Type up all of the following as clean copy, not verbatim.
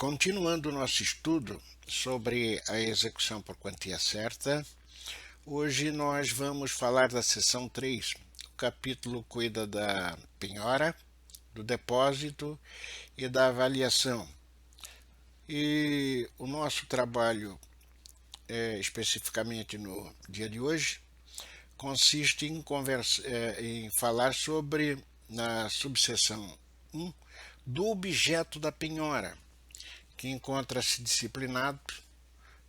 Continuando o nosso estudo sobre a execução por quantia certa, hoje nós vamos falar da seção 3. O capítulo cuida da penhora, do depósito e da avaliação. E o nosso trabalho, especificamente no dia de hoje, consiste em falar sobre, na subseção 1, do objeto da penhora, que encontra-se disciplinado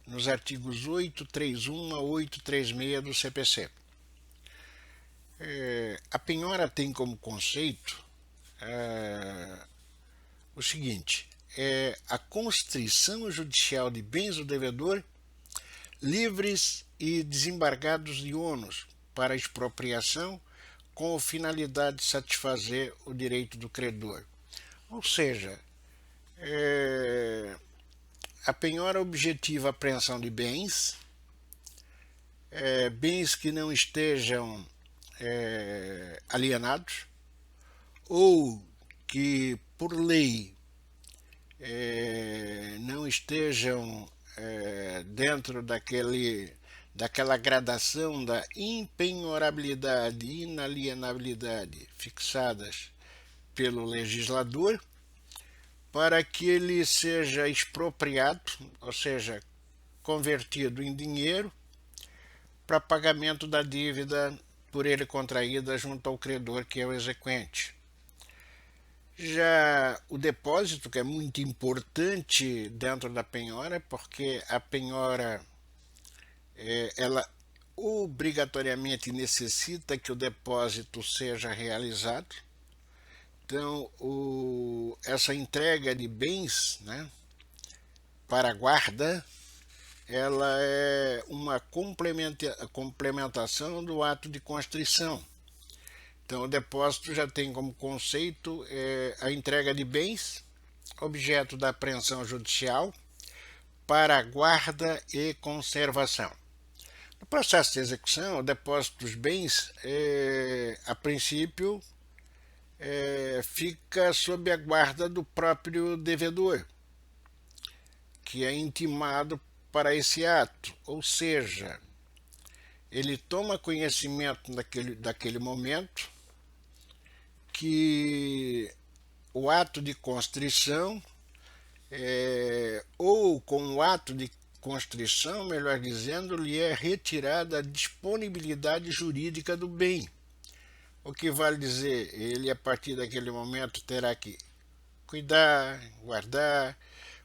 nos artigos 831 a 836 do CPC. A penhora tem como conceito o seguinte: é a constrição judicial de bens do devedor livres e desembargados de ônus para expropriação com a finalidade de satisfazer o direito do credor. Ou seja, a penhora objetiva a apreensão de bens, bens que não estejam alienados ou que por lei não estejam dentro daquela gradação da impenhorabilidade e inalienabilidade fixadas pelo legislador, para que ele seja expropriado, ou seja, convertido em dinheiro para pagamento da dívida por ele contraída junto ao credor, que é o exequente. Já o depósito, que é muito importante dentro da penhora, porque a penhora ela obrigatoriamente necessita que o depósito seja realizado. Então, essa entrega de bens, né, para a guarda, ela é uma complementação do ato de constrição. Então, o depósito já tem como conceito a entrega de bens, objeto da apreensão judicial, para a guarda e conservação. No processo de execução, o depósito dos bens, a princípio, fica sob a guarda do próprio devedor, que é intimado para esse ato, ou seja, ele toma conhecimento daquele momento que o ato de constrição, ou com o ato de constrição, melhor dizendo, lhe é retirada a disponibilidade jurídica do bem. O que vale dizer, ele a partir daquele momento terá que cuidar, guardar,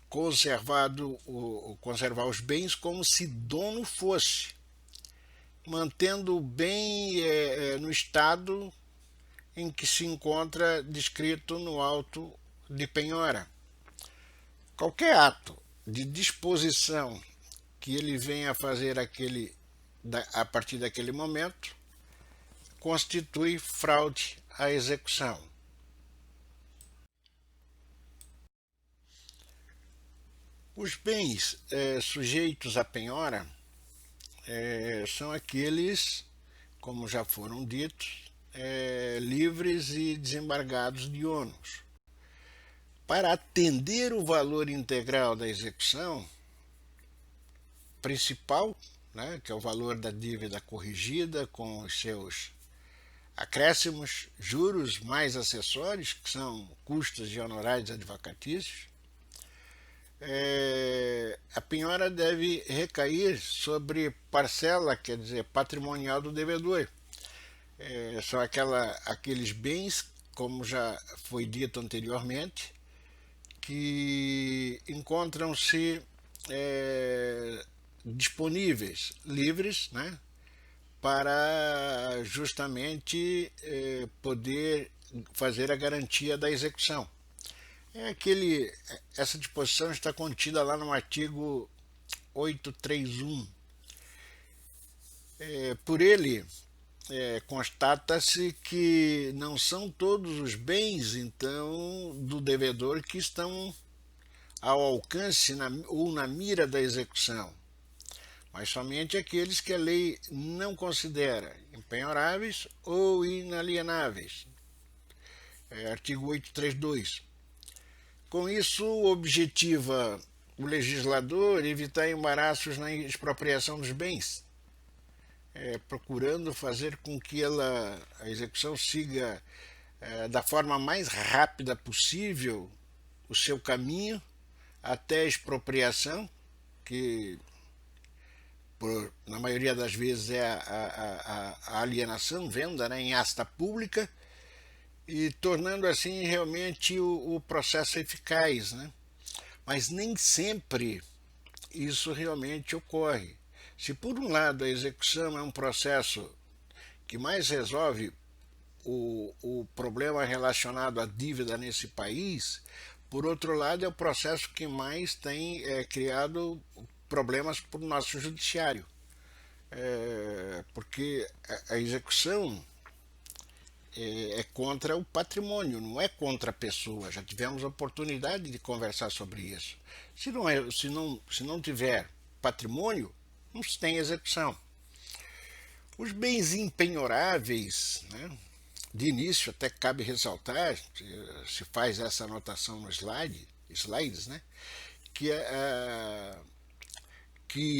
conservar os bens como se dono fosse, mantendo o bem no estado em que se encontra descrito no auto de penhora. Qualquer ato de disposição que ele venha a fazer a partir daquele momento constitui fraude à execução. Os bens sujeitos à penhora são aqueles, como já foram ditos, livres e desembargados de ônus. Para atender o valor integral da execução principal, né, que é o valor da dívida corrigida com os seus acréscimos, juros mais acessórios, que são custos e honorários advocatícios, a penhora deve recair sobre parcela, quer dizer, patrimonial do devedor. São aqueles bens, como já foi dito anteriormente, que encontram-se disponíveis, livres, né, para justamente poder fazer a garantia da execução. Essa disposição está contida lá no artigo 831. Por ele, constata-se que não são todos os bens, então, do devedor que estão ao alcance ou na mira da execução, mas somente aqueles que a lei não considera impenhoráveis ou inalienáveis. Artigo 832. Com isso, objetiva o legislador evitar embaraços na expropriação dos bens, procurando fazer com que a execução siga da forma mais rápida possível o seu caminho até a expropriação, que na maioria das vezes é a alienação, venda, né, em asta pública, e tornando assim realmente o processo eficaz, né? Mas nem sempre isso realmente ocorre. Se por um lado a execução é um processo que mais resolve o problema relacionado à dívida nesse país, por outro lado é o processo que mais tem criado problemas para o nosso judiciário. Porque a execução é contra o patrimônio, não é contra a pessoa. Já tivemos oportunidade de conversar sobre isso. Se não tiver patrimônio, não se tem execução. Os bens impenhoráveis, né, de início até cabe ressaltar, se faz essa anotação no slides, né, que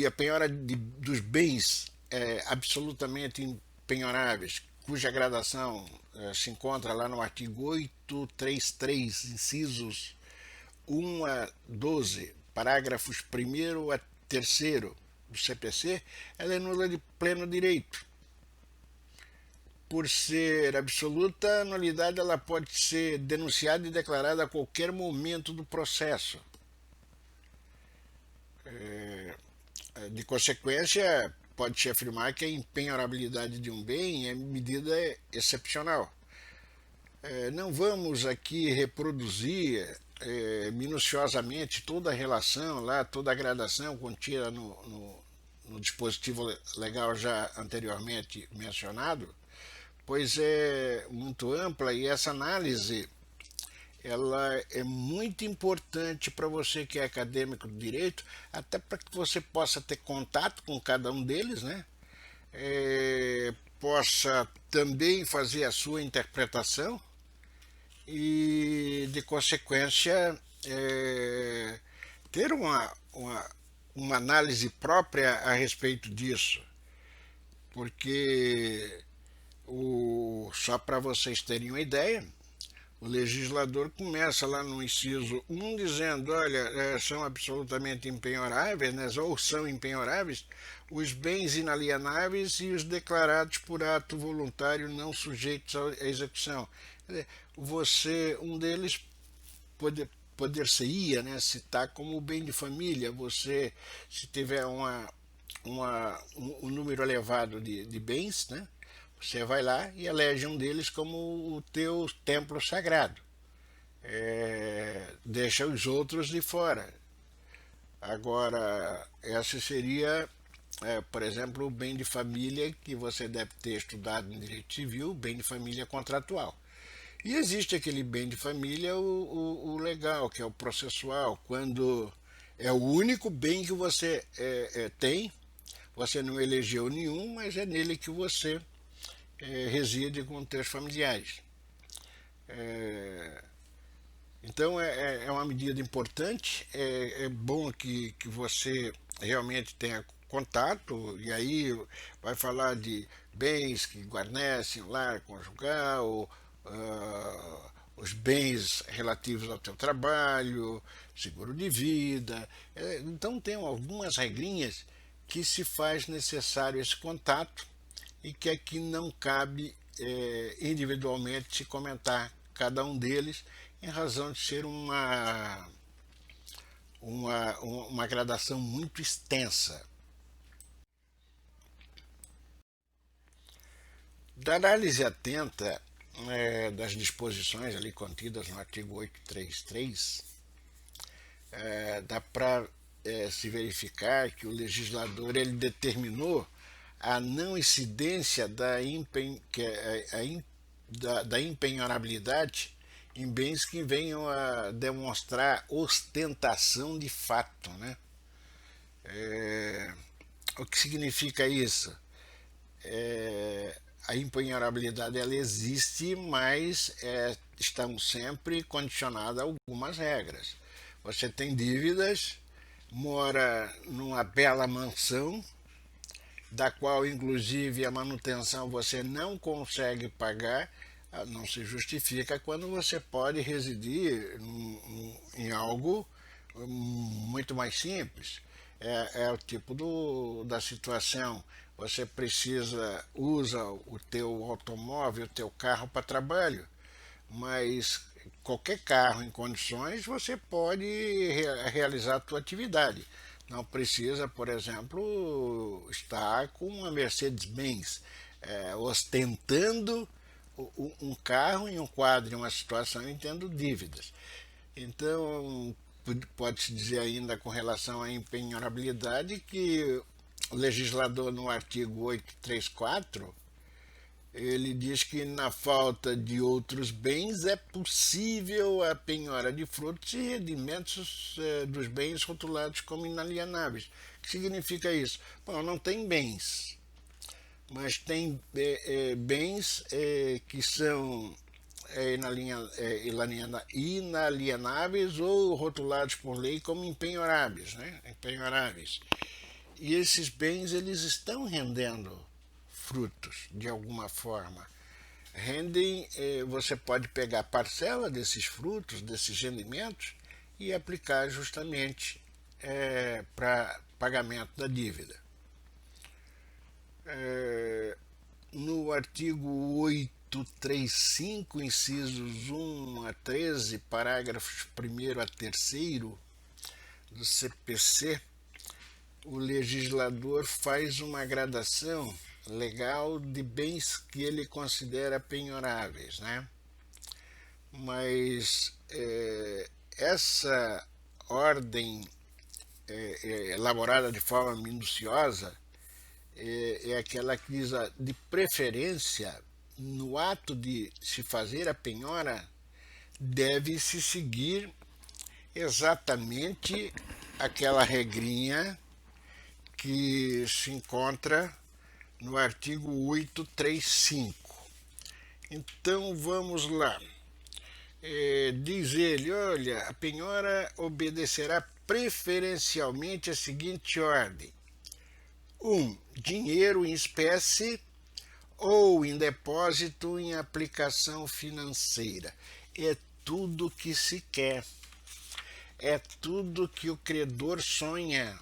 a penhora dos bens absolutamente impenhoráveis, cuja gradação se encontra lá no artigo 833, incisos 1 a 12, parágrafos 1º a 3º do CPC, ela é nula de pleno direito. Por ser absoluta, a nulidade ela pode ser denunciada e declarada a qualquer momento do processo. De consequência, pode-se afirmar que a impenhorabilidade de um bem é medida excepcional. Não vamos aqui reproduzir minuciosamente toda a relação, toda a gradação contida no dispositivo legal já anteriormente mencionado, pois é muito ampla e essa análise ela é muito importante para você que é acadêmico do direito, até para que você possa ter contato com cada um deles, né? Possa também fazer a sua interpretação e, de consequência, ter uma análise própria a respeito disso. Porque, só para vocês terem uma ideia, o legislador começa lá no inciso 1 dizendo, olha, são absolutamente impenhoráveis, né, ou são impenhoráveis, os bens inalienáveis e os declarados por ato voluntário não sujeitos à execução. Um deles poder-se-ia, né, citar como bem de família. Você, se tiver um número elevado de bens, né, você vai lá e elege um deles como o teu templo sagrado. Deixa os outros de fora. Agora, essa seria, por exemplo, o bem de família, que você deve ter estudado em direito civil, bem de família contratual. E existe aquele bem de família, o legal, que é o processual, quando é o único bem que você tem, você não elegeu nenhum, mas é nele que você reside com teus familiares. Então é uma medida importante, é bom que você realmente tenha contato, e aí vai falar de bens que guarnecem o lar conjugal, os bens relativos ao teu trabalho, seguro de vida. Então tem algumas regrinhas que se faz necessário esse contato e que aqui não cabe individualmente se comentar cada um deles, em razão de ser uma gradação muito extensa. Da análise atenta das disposições ali contidas no artigo 833, dá para se verificar que o legislador ele determinou a não incidência da impenhorabilidade em bens que venham a demonstrar ostentação de fato, né? O que significa isso? a empenhorabilidade ela existe, mas estamos sempre condicionados a algumas regras. Você tem dívidas, mora numa bela mansão, da qual inclusive a manutenção você não consegue pagar, não se justifica quando você pode residir em algo muito mais simples. É o tipo da situação. Você usa o teu automóvel, o teu carro para trabalho, mas qualquer carro em condições você pode realizar a tua atividade. Não precisa, por exemplo, estar com uma Mercedes-Benz ostentando um carro em um quadro, em uma situação, e tendo dívidas. Então, pode-se dizer ainda com relação à empenhorabilidade que o legislador, no artigo 834, ele diz que na falta de outros bens é possível a penhora de frutos e rendimentos dos bens rotulados como inalienáveis. O que significa isso? Bom, não tem bens, mas tem bens que são inalienáveis ou rotulados por lei como empenhoráveis, né? Empenhoráveis. E esses bens eles estão rendendo frutos de alguma forma. Rendem, você pode pegar parcela desses frutos, desses rendimentos e aplicar justamente para pagamento da dívida. No artigo 835, incisos 1 a 13, parágrafos 1º a 3º do CPC, o legislador faz uma gradação legal de bens que ele considera penhoráveis, né? Mas essa ordem elaborada de forma minuciosa é aquela que diz de preferência, no ato de se fazer a penhora, deve-se seguir exatamente aquela regrinha que se encontra no artigo 835. Então vamos lá. Diz ele, olha, a penhora obedecerá preferencialmente a seguinte ordem: 1. Dinheiro em espécie ou em depósito em aplicação financeira. É tudo que se quer. É tudo que o credor sonha.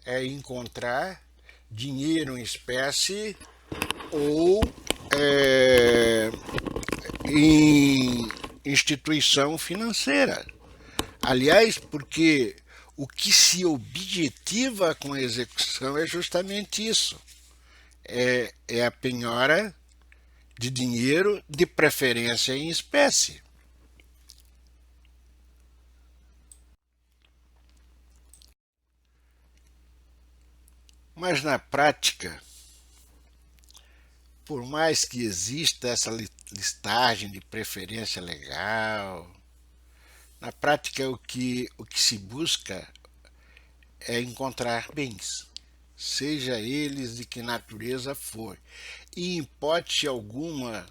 É encontrar dinheiro em espécie ou em instituição financeira. Aliás, porque o que se objetiva com a execução é justamente isso. É a penhora de dinheiro, de preferência em espécie. Mas na prática, por mais que exista essa listagem de preferência legal, na prática o que se busca é encontrar bens, seja eles de que natureza for. E em hipótese alguma,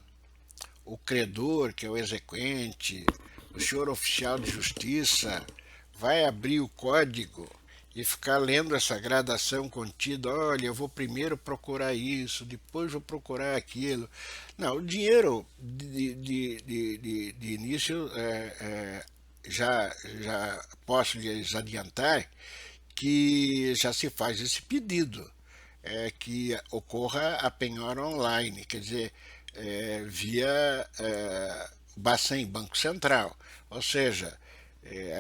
o credor, que é o exequente, o senhor oficial de justiça, vai abrir o código e ficar lendo essa gradação contida. Olha, eu vou primeiro procurar isso, depois vou procurar aquilo. Não, o dinheiro de início já posso lhes adiantar que já se faz esse pedido, que ocorra a penhora online, quer dizer, via Bacen, Banco Central. Ou seja,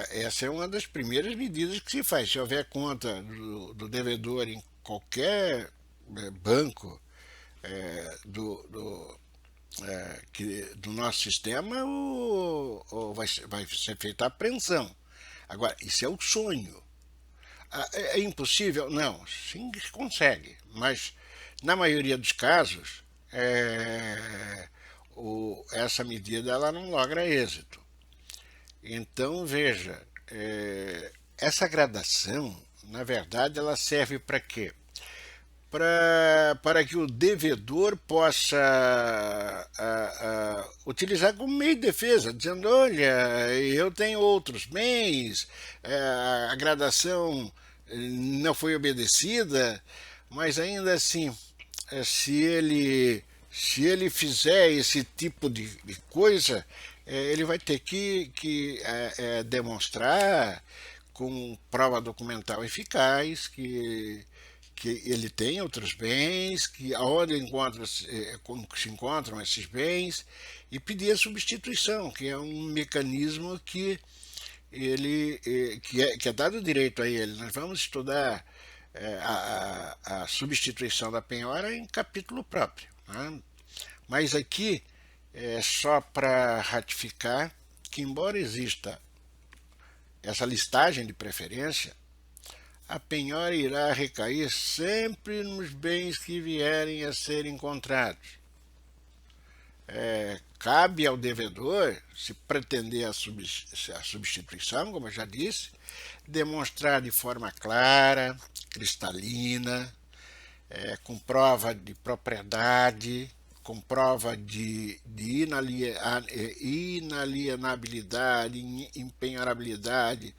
essa é uma das primeiras medidas que se faz. Se houver conta do devedor em qualquer banco do nosso sistema, vai ser feita a apreensão. Agora, isso é o sonho. É impossível? Não, sim se consegue, mas na maioria dos casos essa medida ela não logra êxito. Então veja, essa gradação, na verdade, ela serve para quê? para que o devedor possa utilizar como meio de defesa, dizendo: olha, eu tenho outros bens, a gradação não foi obedecida, mas ainda assim, se ele fizer esse tipo de coisa, ele vai ter que demonstrar com prova documental eficaz que ele tem outros bens, que aonde se encontram esses bens, e pedir a substituição, que é um mecanismo que é dado direito a ele. Nós vamos estudar a substituição da penhora em capítulo próprio, né? Mas aqui é só para ratificar que, embora exista essa listagem de preferência, a penhora irá recair sempre nos bens que vierem a ser encontrados. Cabe ao devedor, se pretender a substituição, como eu já disse, demonstrar de forma clara, cristalina, com prova de propriedade, com prova de inalienabilidade, empenhorabilidade,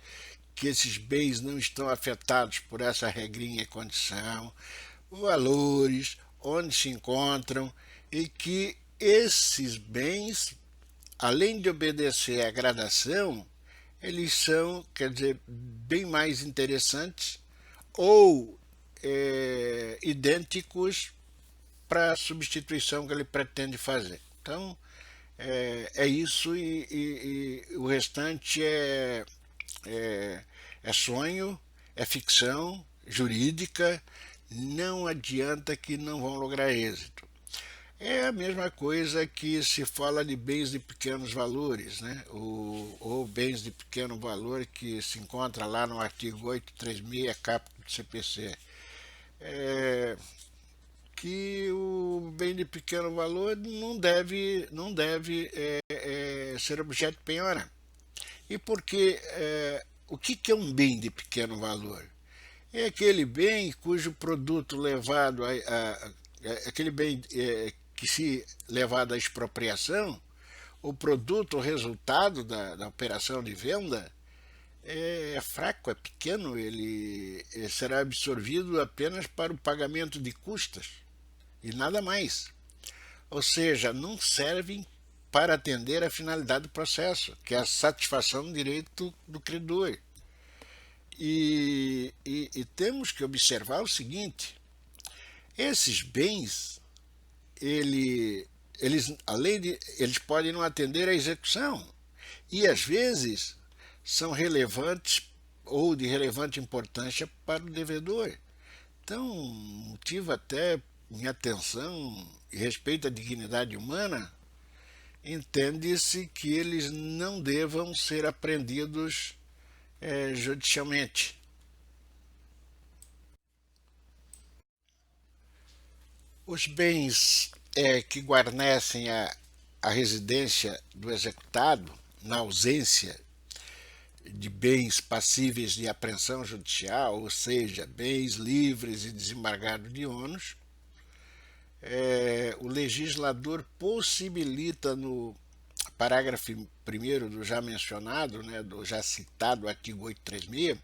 que esses bens não estão afetados por essa regrinha e condição, valores, onde se encontram, e que esses bens, além de obedecer à gradação, eles são, quer dizer, bem mais interessantes ou idênticos para a substituição que ele pretende fazer. Então, é isso, e o restante é sonho, é ficção jurídica, não adianta que não vão lograr êxito. É a mesma coisa que se fala de bens de pequenos valores, né? Ou bens de pequeno valor, que se encontra lá no artigo 836, caput do CPC. Que o bem de pequeno valor não deve ser objeto de penhora. E porque o que é um bem de pequeno valor? É aquele bem cujo produto levado aquele bem que, se levado à expropriação, o produto, o resultado da operação de venda é fraco, é pequeno, ele será absorvido apenas para o pagamento de custas e nada mais. Ou seja, não servem para atender a finalidade do processo, que é a satisfação do direito do credor. E temos que observar o seguinte: esses bens, eles podem não atender à execução, e às vezes são relevantes ou de relevante importância para o devedor. Então, motivo até minha atenção e respeito à dignidade humana, entende-se que eles não devam ser apreendidos judicialmente. Os bens que guarnecem a residência do executado, na ausência de bens passíveis de apreensão judicial, ou seja, bens livres e desembargados de ônus, o legislador possibilita, no parágrafo 1º do já mencionado, né, do já citado artigo 836,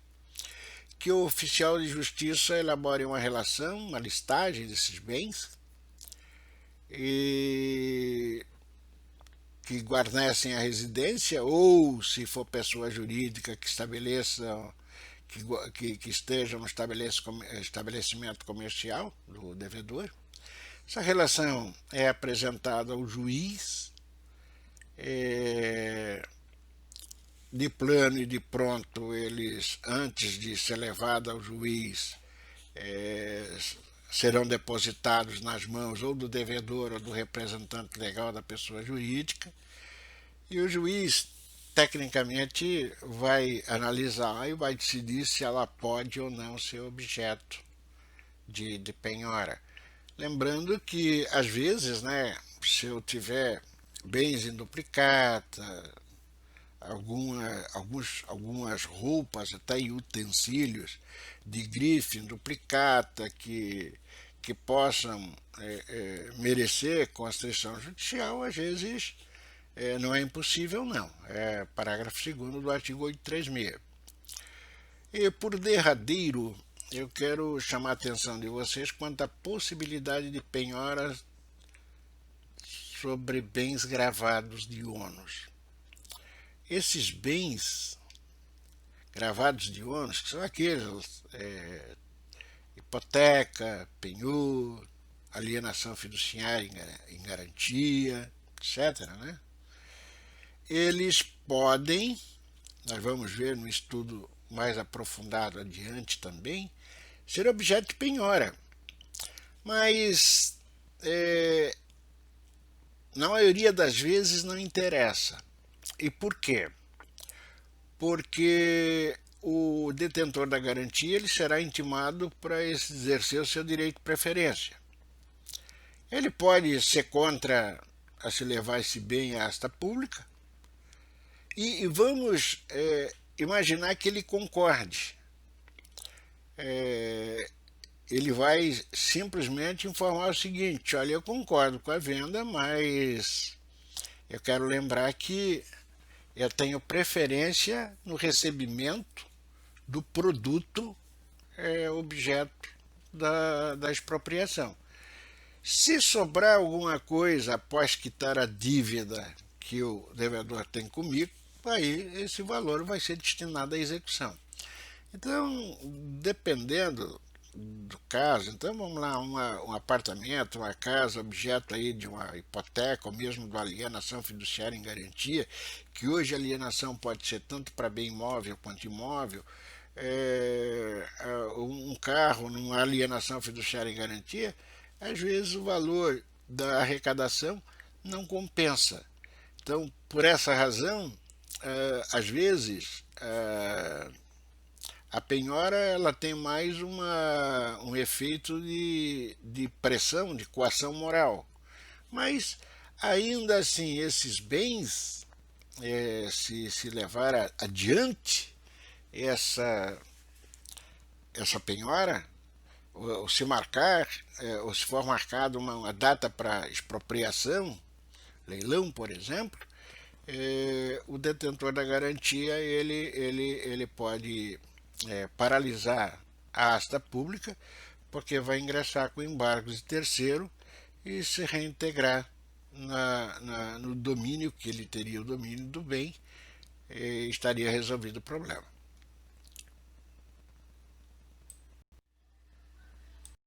que o oficial de justiça elabore uma relação, uma listagem desses bens, e que guarnecem a residência, ou, se for pessoa jurídica, que estabeleça, que esteja no estabelecimento comercial do devedor. Essa relação é apresentada ao juiz, de plano e de pronto. Eles, antes de ser levado ao juiz, serão depositados nas mãos ou do devedor ou do representante legal da pessoa jurídica, e o juiz tecnicamente vai analisar e vai decidir se ela pode ou não ser objeto de penhora. Lembrando que, às vezes, né, se eu tiver bens em duplicata, algumas roupas, até utensílios de grife em duplicata, que que possam merecer constrição judicial, às vezes não é impossível não. É parágrafo 2º do artigo 836. E por derradeiro, eu quero chamar a atenção de vocês quanto à possibilidade de penhora sobre bens gravados de ônus. Esses bens gravados de ônus, que são aqueles hipoteca, penhor, alienação fiduciária em garantia, etc., né? Eles podem, nós vamos ver no estudo mais aprofundado adiante também, ser objeto de penhora. Mas na maioria das vezes não interessa. E por quê? Porque o detentor da garantia ele será intimado para exercer o seu direito de preferência. Ele pode ser contra a se levar esse bem à asta pública e vamos imaginar que ele concorde. Ele vai simplesmente informar o seguinte: olha, eu concordo com a venda, mas eu quero lembrar que eu tenho preferência no recebimento do produto objeto da expropriação. Se sobrar alguma coisa após quitar a dívida que o devedor tem comigo, aí esse valor vai ser destinado à execução. Então, dependendo do caso, então vamos lá, um apartamento, uma casa, objeto aí de uma hipoteca ou mesmo de uma alienação fiduciária em garantia, que hoje a alienação pode ser tanto para bem imóvel quanto imóvel, um carro numa alienação fiduciária em garantia, às vezes o valor da arrecadação não compensa. Então, por essa razão, às vezes a penhora ela tem mais um efeito de pressão, de coação moral. Mas, ainda assim, esses bens, se levar adiante essa penhora, ou se marcar, ou se for marcada uma data para expropriação, leilão, por exemplo, o detentor da garantia ele pode paralisar a asta pública, porque vai ingressar com embargos de terceiro e se reintegrar no domínio, que ele teria o domínio do bem, e estaria resolvido o problema.